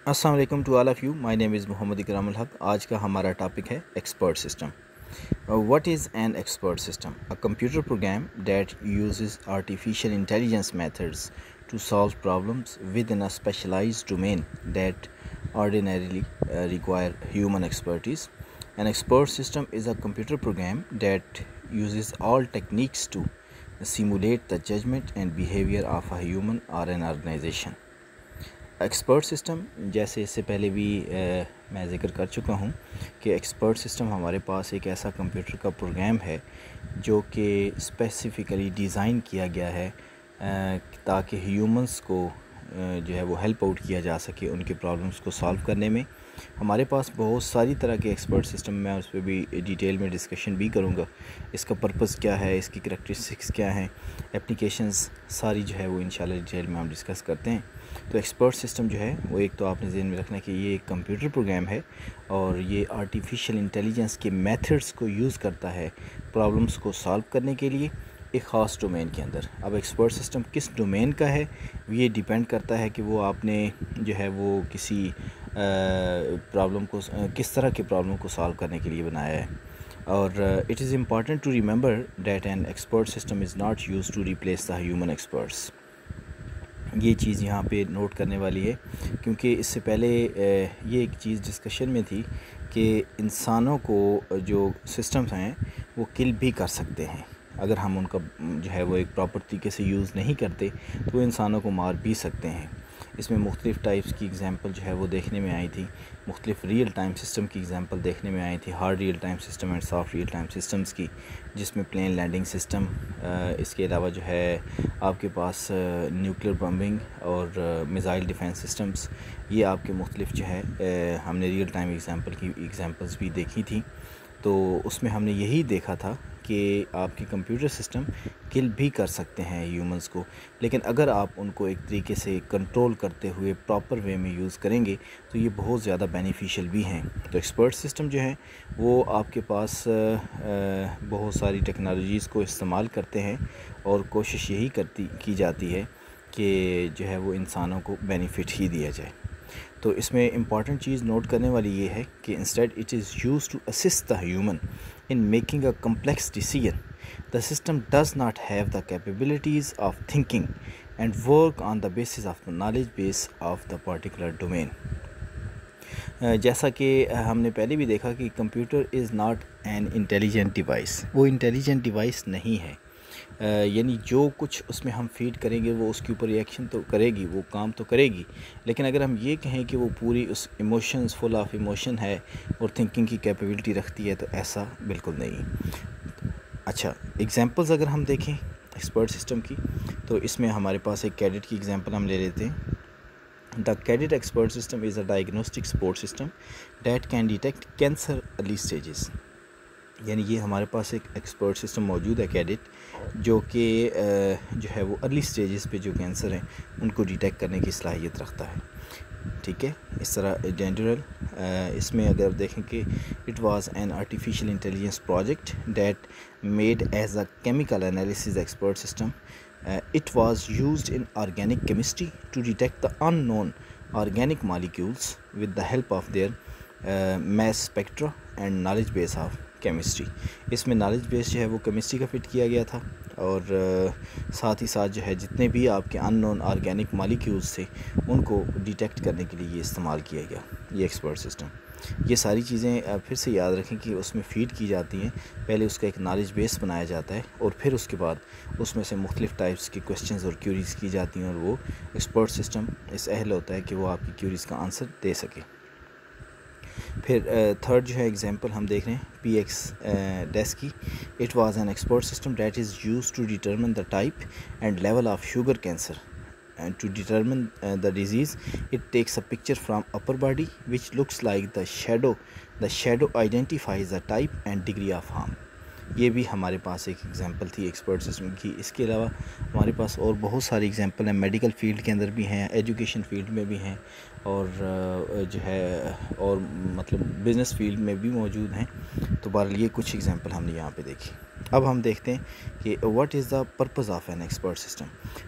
अस्सलाम वालेकुम to all of you. My name is Mohammed Ikramul Haq. आज का हमारा टॉपिक है expert system. What is an expert system? A computer program that uses artificial intelligence methods to solve problems within a specialized domain that ordinarily require human expertise. An expert system is a computer program that uses all techniques to simulate the judgment and behavior of a human or an organization. Expert system, जैसे इससे पहले भी मैं ज़िक्र कर चुका हूँ कि एक्सपर्ट सिस्टम हमारे पास एक ऐसा कंप्यूटर का प्रोग्राम है जो कि स्पेसिफ़िकली डिज़ाइन किया गया है ताकि ह्यूमंस को जो है वो हेल्प आउट किया जा सके उनके प्रॉब्लम्स को सॉल्व करने में। हमारे पास बहुत सारी तरह के एक्सपर्ट सिस्टम, मैं उस पर भी डिटेल में डिस्कशन भी करूँगा। इसका पर्पस क्या है, इसकी करैक्टरिस्टिक्स क्या हैं, एप्लीकेशंस सारी जो है वो इंशाल्लाह डिटेल में हम डिस्कस करते हैं। तो एक्सपर्ट सिस्टम जो है वो एक तो आपने ज़हन में रखना कि ये एक कंप्यूटर प्रोग्राम है और ये आर्टिफिशियल इंटेलिजेंस के मेथड्स को यूज़ करता है प्रॉब्लम्स को सॉल्व करने के लिए एक ख़ास डोमेन के अंदर। अब एक्सपर्ट सिस्टम किस डोमेन का है ये डिपेंड करता है कि वो आपने जो है वो किसी प्रॉब्लम को किस तरह के प्रॉब्लम को सॉल्व करने के लिए बनाया है। और it is important to remember that an expert system is not used to replace the human experts. ये चीज़ यहाँ पे नोट करने वाली है क्योंकि इससे पहले ये एक चीज़ डिस्कशन में थी कि इंसानों को जो सिस्टम्स हैं वो किल भी कर सकते हैं अगर हम उनका जो है वो एक प्रॉपर तरीके से यूज़ नहीं करते तो वो इंसानों को मार भी सकते हैं। इसमें मुख्तलिफ़ टाइप्स की एग्ज़ाम्पल जो है वो देखने में आई थी, मुख्तलिफ़ रियल टाइम सिस्टम की एग्ज़ाम्पल देखने में आई थी, hard real time system and soft real time systems की, जिसमें प्लेन लैंडिंग सिस्टम, इसके अलावा जो है आपके पास न्यूक्लियर बम्बिंग और मिसाइल डिफेंस सिस्टम्स, ये आपके मुख्तलिफ़ जो है हमने रियल टाइम एग्ज़ाम्पल्स भी देखी थी। तो उसमें हमने यही देखा था कि आपके कंप्यूटर सिस्टम किल भी कर सकते हैं ह्यूमंस को, लेकिन अगर आप उनको एक तरीके से कंट्रोल करते हुए प्रॉपर वे में यूज़ करेंगे तो ये बहुत ज़्यादा बेनिफिशियल भी हैं। तो एक्सपर्ट सिस्टम जो है वो आपके पास बहुत सारी टेक्नोलॉजीज़ को इस्तेमाल करते हैं और कोशिश यही की जाती है कि जो है वो इंसानों को बेनिफिट ही दिया जाए। तो इसमें इम्पॉर्टेंट चीज़ नोट करने वाली ये है कि instead it is used to assist the human in making a complex decision. The system does not have the capabilities of thinking and work on the basis of the knowledge base of the particular domain. जैसा कि हमने पहले भी देखा कि computer is not an intelligent device, वो intelligent device नहीं है। यानी जो कुछ उसमें हम फीड करेंगे वो उसके ऊपर रिएक्शन तो करेगी, वो काम तो करेगी, लेकिन अगर हम ये कहें कि वो पूरी उस इमोशंस फुल ऑफ इमोशन है और थिंकिंग की कैपेबिलिटी रखती है तो ऐसा बिल्कुल नहीं। अच्छा, एग्जांपल्स अगर हम देखें एक्सपर्ट सिस्टम की तो इसमें हमारे पास एक कैडेट की एग्जांपल हम ले लेते हैं। The cadet expert system is a diagnostic support system that can detect cancer early stages. यानी ये हमारे पास एक एक्सपर्ट सिस्टम मौजूद है कैडेट, जो कि जो है वो अर्ली स्टेजेस पे जो कैंसर हैं उनको डिटेक्ट करने की सलाहियत रखता है। ठीक है, इस तरह जनरल इसमें अगर देखें कि it was an artificial intelligence project that made as a chemical analysis expert system. It was used in organic chemistry to detect the unknown organic molecules with the help of their mass spectra and knowledge base of chemistry. इसमें knowledge base जो है वो chemistry का fit किया गया था और साथ ही साथ जो है जितने भी आपके अननोन ऑर्गेनिक मॉलिक्यूल्स थे उनको डिटेक्ट करने के लिए ये इस्तेमाल किया गया, ये एक्सपर्ट सिस्टम। ये सारी चीज़ें फिर से याद रखें कि उसमें फ़ीड की जाती हैं, पहले उसका एक नॉलेज बेस बनाया जाता है और फिर उसके बाद उसमें से मुख्तलिफ़ टाइप्स के क्वेश्चंस और क्यूरीज़ की जाती हैं और वो एक्सपर्ट सिस्टम इस अहल होता है कि वो आपकी क्यूरीज़ का आंसर दे सके। फिर थर्ड जो है एग्जांपल हम देख रहे हैं PX डेस्क की। It was an expert system that is used to determine the type and level of sugar cancer and to determine the disease. It takes a picture from upper body which looks like the shadow. The shadow identifies the type and degree of harm. ये भी हमारे पास एक example थी expert system की। इसके अलावा हमारे पास और बहुत सारी एग्जांपल हैं, मेडिकल फील्ड के अंदर भी हैं, एजुकेशन फील्ड में भी हैं और जो है और मतलब बिज़नेस फील्ड में भी मौजूद हैं। तो बहरहाल ये कुछ एग्जांपल हमने यहाँ पे देखी। अब हम देखते हैं कि what is the purpose of an expert system.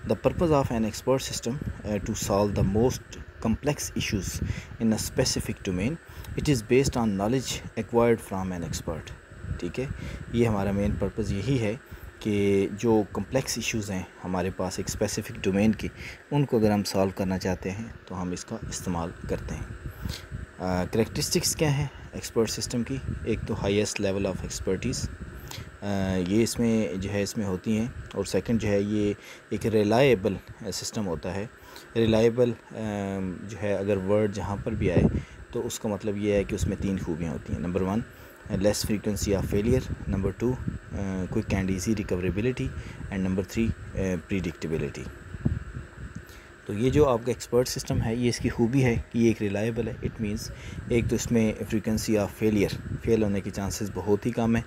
The purpose of an expert system to solve the most complex issues in a specific domain. It is based on knowledge acquired from an expert. ठीक है, ये हमारा main purpose यही है कि जो complex issues हैं हमारे पास एक स्पेसिफ़िक डोमेन की, उनको अगर हम सॉल्व करना चाहते हैं तो हम इसका इस्तेमाल करते हैं। करैक्टरिस्टिक्स क्या हैं एक्सपर्ट सिस्टम की? एक तो हाईएस्ट लेवल ऑफ एक्सपर्टीज़, ये इसमें जो है इसमें होती हैं, और सेकंड जो है ये एक रिलायबल सिस्टम होता है। रिलायबल जो है अगर वर्ड जहाँ पर भी आए तो उसका मतलब ये है कि उसमें 3 खूबियाँ होती हैं। Number 1 less frequency of failure, number 2 quick and easy recoverability, and number 3 predictability. तो ये जो आपका एक्सपर्ट सिस्टम है ये इसकी खूबी है कि ये एक रिलायबल है। इट मींस एक तो इसमें फ्रीक्वेंसी ऑफ फेल होने के चांसेस बहुत ही कम है।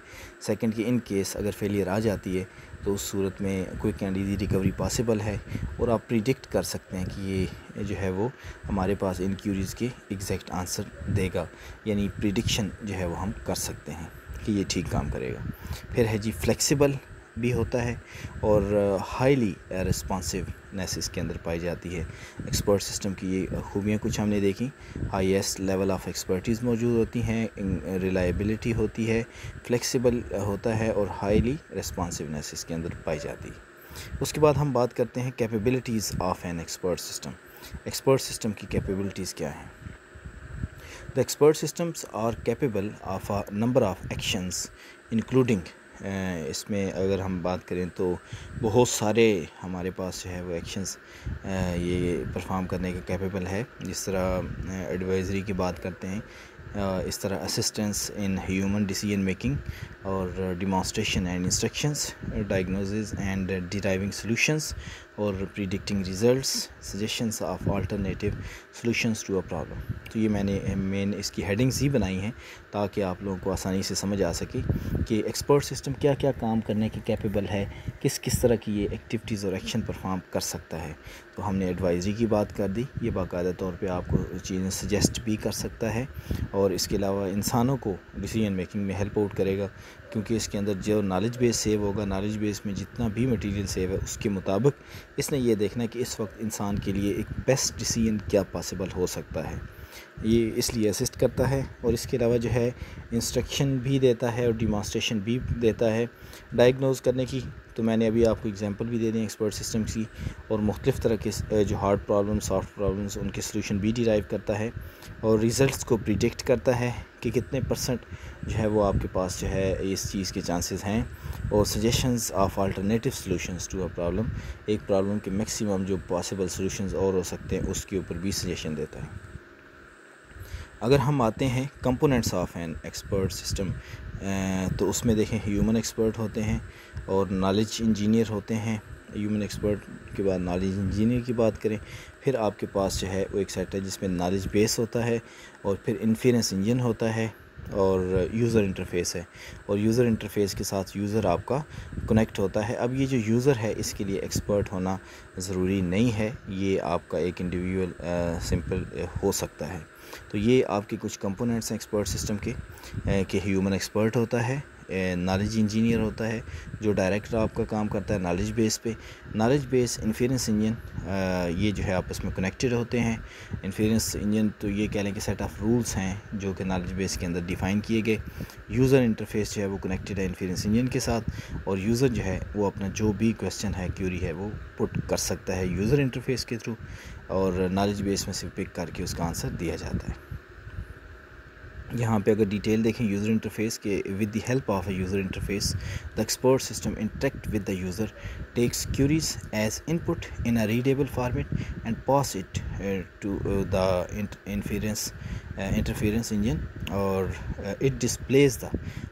सेकंड कि इन केस अगर फेलियर आ जाती है तो उस सूरत में quick and easy recovery possible है, और आप प्रिडिक्ट कर सकते हैं कि ये जो है वो हमारे पास इन क्यूरीज़ के एग्जैक्ट आंसर देगा, यानी प्रिडिक्शन जो है वो हम कर सकते हैं कि ये ठीक काम करेगा। फिर है जी फ्लेक्सिबल भी होता है, और हाईली रिस्पॉन्सिवनेस इसके अंदर पाई जाती है। एक्सपर्ट सिस्टम की ये खूबियाँ कुछ हमने देखी। हाईएस्ट लेवल ऑफ एक्सपर्टीज़ मौजूद होती हैं, रिलायबिलिटी होती है, फ्लेक्सिबल होता है, और हाईली रिस्पॉन्सिवनेस इसके अंदर पाई जाती है। उसके बाद हम बात करते हैं capabilities of an expert system. Expert system की कैपेबिलिटीज़ क्या हैं? The expert systems are capable of a number of actions including, इसमें अगर हम बात करें तो बहुत सारे हमारे पास जो है वो एक्शंस ये परफॉर्म करने के कैपेबल है। जिस तरह एडवाइजरी की बात करते हैं, इस तरह assistance in human decision making, और demonstration and instructions, diagnosis and deriving solutions, और predicting results, suggestions of alternative solutions to a problem. तो ये मैंने मेन इसकी हेडिंग्स ही बनाई हैं ताकि आप लोगों को आसानी से समझ आ सके कि एक्सपर्ट सिस्टम क्या क्या काम करने के कैपेबल है, किस किस तरह की ये एक्टिविटीज़ और एक्शन परफॉर्म कर सकता है। तो हमने एडवाइजरी की बात कर दी, ये बाकायदा तौर पे आपको चीज़ें सजेस्ट भी कर सकता है, और इसके अलावा इंसानों को डिसीजन मेकिंग में हेल्प आउट करेगा, क्योंकि इसके अंदर जो नॉलेज बेस सेव होगा, नॉलेज बेस में जितना भी मटेरियल सेव है उसके मुताबिक इसने ये देखना है कि इस वक्त इंसान के लिए एक बेस्ट डिसीजन क्या पॉसिबल हो सकता है, ये इसलिए असिस्ट करता है। और इसके अलावा जो है इंस्ट्रक्शन भी देता है और डिमॉन्स्ट्रेशन भी देता है डायग्नोज करने की। तो मैंने अभी आपको एग्जांपल भी दे दी एक्सपर्ट सिस्टम की, और मुख्तलिफ़ तरह के जो हार्ड प्रॉब्लम्स, सॉफ्ट प्रॉब्लम्स, उनके सलूशन भी डिराइव करता है, और रिज़ल्ट्स को प्रिडिक्ट करता है कि कितने परसेंट जो है वो आपके पास जो है इस चीज़ के चांसेस हैं, और suggestions of alternative solutions to a problem, एक प्रॉब्लम के मैक्सिमम जो पॉसिबल सॉल्यूशंस और हो सकते हैं उसके ऊपर भी सजेशन देता है। अगर हम आते हैं components of an expert system, तो उसमें देखें ह्यूमन एक्सपर्ट होते हैं और नॉलेज इंजीनियर होते हैं। ह्यूमन एक्सपर्ट के बाद नॉलेज इंजीनियर की बात करें, फिर आपके पास जो है वो एक सेट है जिसमें नॉलेज बेस होता है, और फिर इन्फेरेंस इंजन होता है, और यूज़र इंटरफ़ेस है, और यूज़र इंटरफ़ेस के साथ यूज़र आपका कनेक्ट होता है। अब ये जो यूज़र है इसके लिए एक्सपर्ट होना ज़रूरी नहीं है, ये आपका एक इंडिविजुअल सिंपल हो सकता है। तो ये आपके कुछ कंपोनेंट्स हैं एक्सपर्ट सिस्टम के कि ह्यूमन एक्सपर्ट होता है, नॉलेज इंजीनियर होता है जो डायरेक्ट आपका काम करता है नॉलेज बेस पे, नॉलेज बेस, इन्फेरेंस इंजन, ये जो है आपस में कनेक्टेड होते हैं। इन्फेरेंस इंजन तो ये कह लें कि सेट ऑफ रूल्स हैं जो कि नॉलेज बेस के अंदर डिफ़ाइन किए गए। यूज़र इंटरफेस जो है वो कनेक्टेड है इन्फेरेंस इंजन के साथ, और यूज़र जो है वो अपना जो भी क्वेश्चन है, क्यूरी है, वो पुट कर सकता है यूज़र इंटरफेस के थ्रू, और नॉलेज बेस में से पिक करके उसका आंसर दिया जाता है। यहाँ पे अगर डिटेल देखें यूज़र इंटरफेस के, with the help of a user interface the expert system interact with the user, takes queries as input in a readable format and pass it to the interference engine, or it displays the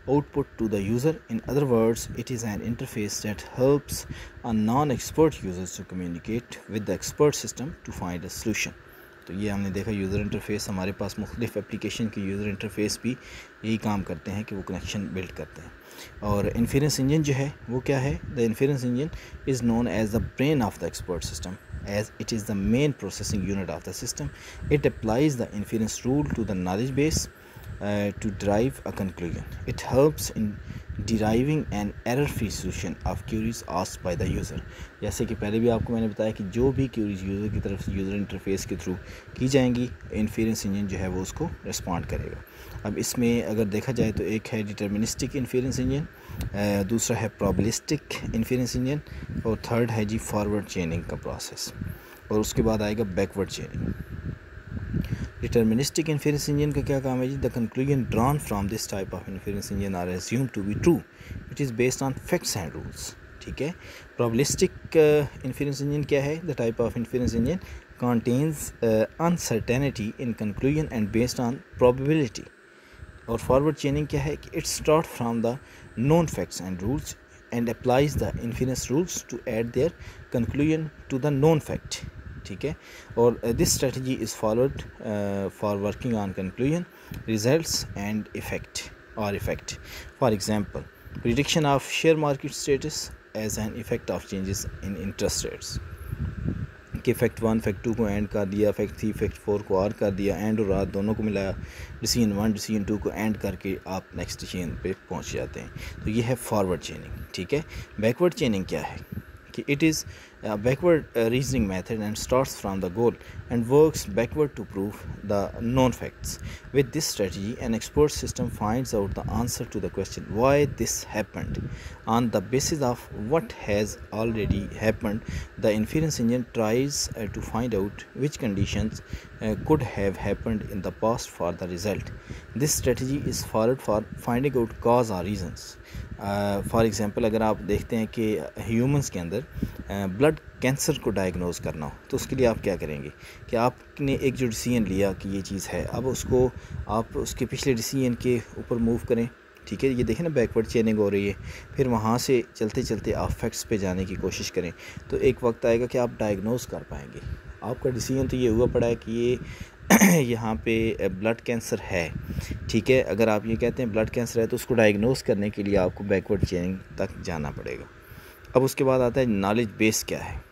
output to the user. In other words, it is an interface that helps a non-expert users to communicate with the expert system to find a solution. तो ये हमने देखा user interface, हमारे पास मुख्तलिफ application के user interface भी यही काम करते हैं कि वो कनेक्शन बिल्ड करते हैं। और इन्फेरेंस इंजन जो है वो क्या है? The inference engine is known as the brain of the expert system, as it is the main processing unit of the system. It applies the inference rule to the knowledge base to derive a conclusion. It helps in deriving an error-free solution of queries asked by the user। जैसे कि पहले भी आपको मैंने बताया कि जो भी क्यूरीज यूज़र की तरफ से यूज़र इंटरफेस के थ्रू की जाएंगी, इन्फेरेंस इंजन जो है वो उसको रिस्पॉन्ड करेगा। अब इसमें अगर देखा जाए तो एक है डिटर्मिनिस्टिक इन्फेरेंस इंजन, दूसरा है प्रोबेबिलिस्टिक इन्फेरेंस इंजन, और थर्ड है जी फॉरवर्ड चेनिंग का प्रोसेस, और उसके बाद आएगा backward chaining. Deterministic inference engine का क्या काम है जी? The conclusion drawn from this type of inference engine are assumed to be true which is based on facts and rules. ठीक है। प्रोबेबिलिस्टिक इन्फेरेंस इंजन क्या है? The type of inference engine contains uncertainty in conclusion and based on probability। और forward chaining क्या है कि it start from the known facts and rules and applies the inference rules to add their conclusion to the known fact. ठीक है। और this strategy is followed for working on conclusion, results and effect. For example, prediction of share market status as an effect of changes in interest rates, कि fact 1 fact 2 को and कर दिया, fact 3 fact 4 को are कर दिया, and और are दोनों को मिलाया, डिसीजन 1 डिसीजन 2 को एंड करके आप नेक्स्ट डिसीजन पे पहुंच जाते हैं। तो ये है फॉरवर्ड चेनिंग। ठीक है। बैकवर्ड चेनिंग क्या है कि it is backward reasoning method and starts from the goal and works backward to prove the known facts. With this strategy an expert system finds out the answer to the question why this happened on the basis of what has already happened. The inference engine tries to find out which conditions could have happened in the past for the result. This strategy is followed for finding out cause or reasons. For example, अगर आप देखते हैं कि humans के अंदर blood cancer को diagnose करना हो तो उसके लिए आप क्या करेंगे कि आपने एक जो डिसीजन लिया कि ये चीज़ है, अब उसको आप उसके पिछले डिसीजन के ऊपर मूव करें। ठीक है। ये देखें ना, बैकवर्ड चेनिंग हो रही है। फिर वहाँ से चलते चलते आप फैक्ट्स पे जाने की कोशिश करें तो एक वक्त आएगा कि आप डायग्नोज कर पाएंगे। आपका डिसीजन तो ये हुआ पड़ा है कि ये यहाँ पे ब्लड कैंसर है। ठीक है। अगर आप ये कहते हैं ब्लड कैंसर है तो उसको डायग्नोज करने के लिए आपको बैकवर्ड चेनिंग तक जाना पड़ेगा। अब उसके बाद आता है नॉलेज बेस। क्या है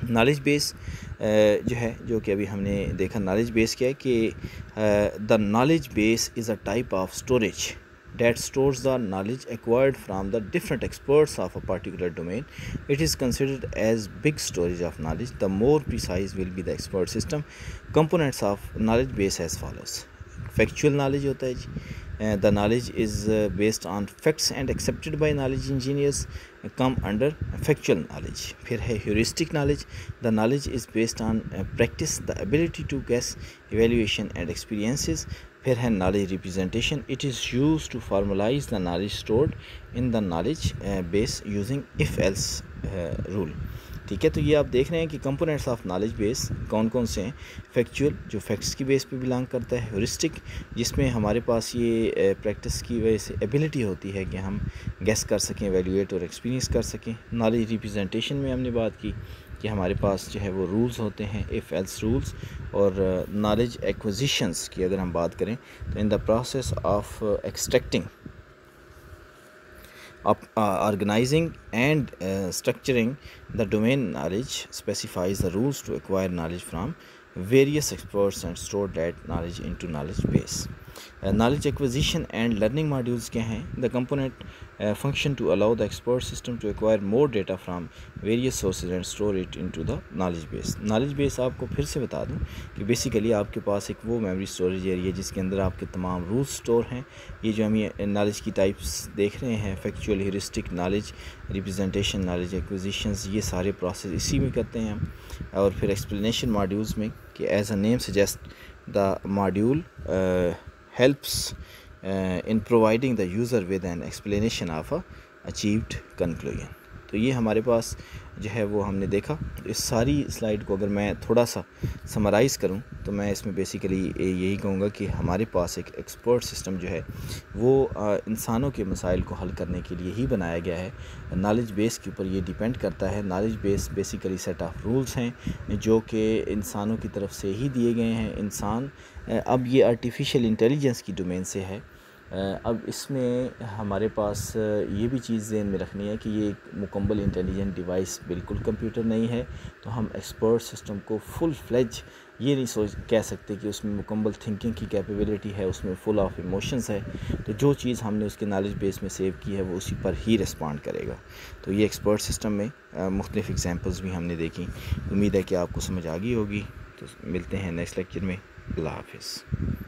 नॉलेज बेस? जो है, जो कि अभी हमने देखा, नॉलेज बेस क्या है कि the knowledge base is a type of storage that stores the knowledge acquired from the different experts of a particular domain. It is considered as big storage of knowledge. The more precise will be the expert system. Components of knowledge base as follows. Factual knowledge होता है जी, the knowledge is based on facts and accepted by knowledge engineers come under factual knowledge. फिर है heuristic knowledge. The knowledge is based on practice, the ability to guess, evaluation and experiences. फिर है knowledge representation. It is used to formalize the knowledge stored in the knowledge base using if else rule. ठीक है। तो ये आप देख रहे हैं कि कंपोनेंट्स ऑफ नॉलेज बेस कौन कौन से हैं। फैक्चुअल, जो फैक्ट्स की बेस पे बिलोंग करता है। ह्यूरिस्टिक, जिसमें हमारे पास ये प्रैक्टिस की वजह से एबिलिटी होती है कि हम गेस कर सकें, एवेल्यूएट और एक्सपीरियंस कर सकें। नॉलेज रिप्रेजेंटेशन में हमने बात की कि हमारे पास जो है वो रूल्स होते हैं, इफ़ एल्स रूल्स। और नॉलेज एक्विजिशंस की अगर हम बात करें तो in the process of extracting, organizing and structuring the domain knowledge specifies the rules to acquire knowledge from various experts and store that knowledge into knowledge base. Knowledge acquisition and learning modules क्या हैं? The component function to allow the expert system to acquire more data from various sources and store it into the knowledge base. knowledge base आपको फिर से बता दूं कि basically आपके पास एक वो मेमोरी स्टोरेज एरिया जिसके अंदर आपके तमाम रूल्स स्टोर हैं। ये जो हम ये नॉलेज की टाइप्स देख रहे हैं, factual, heuristic, knowledge representation, knowledge acquisitions, ये सारे प्रोसेस इसी में करते हैं हम। और फिर एक्सप्लेनेशन मॉड्यूल्स में कि as a name suggest the module helps in providing the user with an explanation of a achieved conclusion. तो ये हमारे पास जो है वो हमने देखा। तो इस सारी स्लाइड को अगर मैं थोड़ा सा समराइज़ करूं तो मैं इसमें बेसिकली यही कहूँगा कि हमारे पास एक एक्सपर्ट सिस्टम जो है वो इंसानों के मसाइल को हल करने के लिए ही बनाया गया है। नॉलेज बेस के ऊपर ये डिपेंड करता है। Knowledge base basically set of rules हैं जो कि इंसानों की तरफ से ही दिए गए हैं। इंसान अब ये आर्टिफिशियल इंटेलिजेंस की डोमेन से है। अब इसमें हमारे पास ये भी चीज़ ज़हन में रखनी है कि ये एक मुकम्मल इंटेलिजेंट डिवाइस बिल्कुल कंप्यूटर नहीं है। तो हम एक्सपर्ट सिस्टम को फुल फ्लेज ये नहीं कह सकते कि उसमें मुकम्मल थिंकिंग की कैपेबिलिटी है, उसमें फुल ऑफ इमोशंस है। तो जो चीज़ हमने उसके नॉलेज बेस में सेव की है वो उसी पर ही रिस्पॉन्ड करेगा। तो ये एक्सपर्ट सिस्टम में मुख्तलिफ एग्जांपल्स भी हमने देखी। उम्मीद है कि आपको समझ आ गई होगी। तो मिलते हैं नेक्स्ट लेक्चर में। अल्लाह हाफिज़।